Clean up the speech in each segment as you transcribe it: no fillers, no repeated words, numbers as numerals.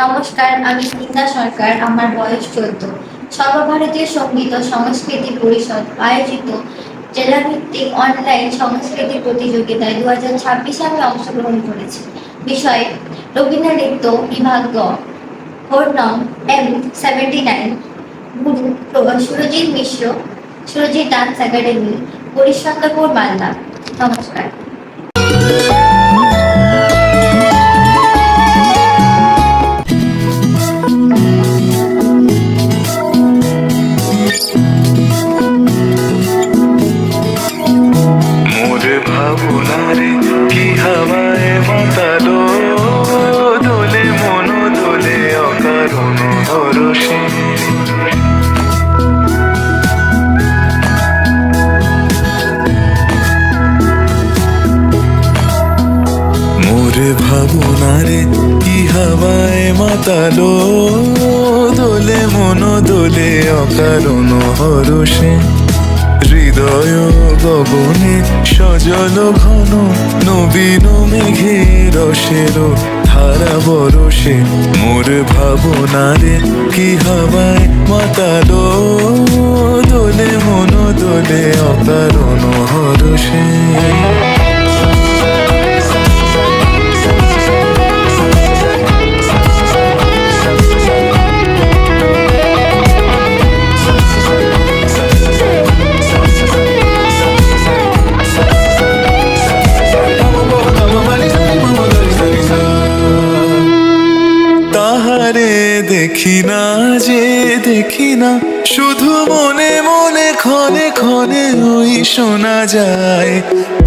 নমস্কার, আমি বৃন্দা সরকার। আমার বয়স 14। সর্বভারতীয় সঙ্গীত ও সংস্কৃতি পরিষদ আয়োজিত জেলাভিত্তিক অনলাইন সংস্কৃতি প্রতিযোগিতায় 2026 আমি অংশগ্রহণ করেছি। বিষয় রবীন্দ্রনৃত্য বিভাগ গ। ওর নাম M79। গুরু সুরজিৎ মিশ্র, সুরজিৎ ডান্স একাডেমি, হরিশ্চন্দ্রপুর, মালদা। নমস্কার। ভাবনারে কি হাওয়ায় মাতালো, দোলে মন দোলে অকারণ হরষে। মোরে ভাবনারে কি হাওয়ায় মাতালো, দোলে মন দোলে অকারণ হরষে। হৃদয় গগনে সজল ঘন নবীন মেঘে রসের ধারা বরসে। মোর ভাবনারে কি হাওয়ায় মাতালো, দোলে মন দোলে অকারণ হরষে। দেখি না যে দেখি না, শুধু মনে মনে ক্ষণে ক্ষণে ওই শোনা যায়।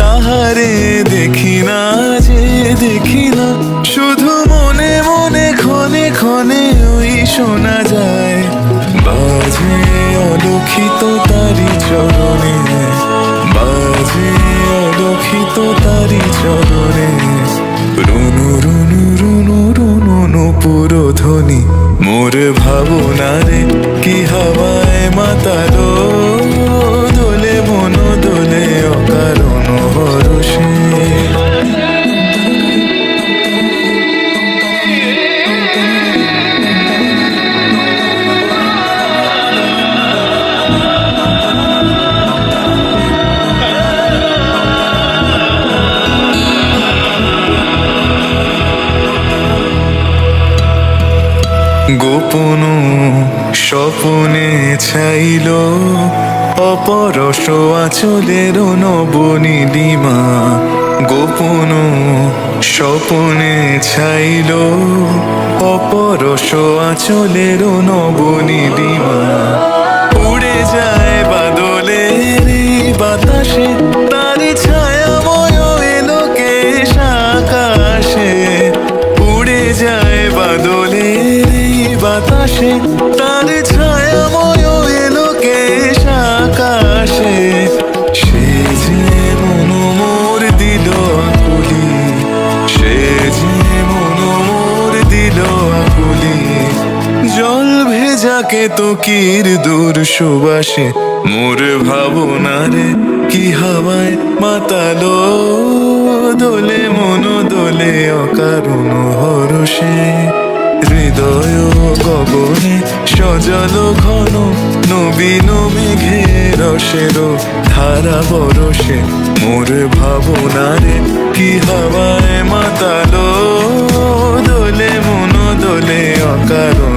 তাহারে দেখি না যে দেখি না, শুধু মনে মনে ক্ষণে ক্ষণে ওই শোনা যায়। বাজে অলক্ষিত তারি চরণে, বাজে অলক্ষিত তারি চরণে। রুনু রুনু রুনু রুনু নূপুর ধ্বনি। মোর ভাবনারে কি হাওয়ায় মাতালো, দোলে মন দোলে অকারণ হরষে। গোপন স্বপনে ছাইল অপরস আঁচলের নবনীলিমা। গোপন স্বপনে ছাইল অপরস আঁচলের নবনীলিমা। উড়ে যায় বাদলের বাতাসে, তারি ছায়াময় এলোকেশ আকাশে। উড়ে যায় বাদলের বাতাসে, তার ছায়াময় এলোকেশ আকাশে। সে যে মন মোর দিল আকুলি, সে যে মন মোর দিল আকুলি। জল ভেজাকে তো কির দূর সুবাসে। মোর ভাবনারে কি হাওয়ায় মাতালো, দোলে মন দোলে অকারণ হরষে। হৃদয় গগনে সজল ঘন নবীন মেঘে রসের ধারা বরসে। মোর ভাবনারে কি হাওয়ায় মাতালো, দোলে মন দোলে অকারণ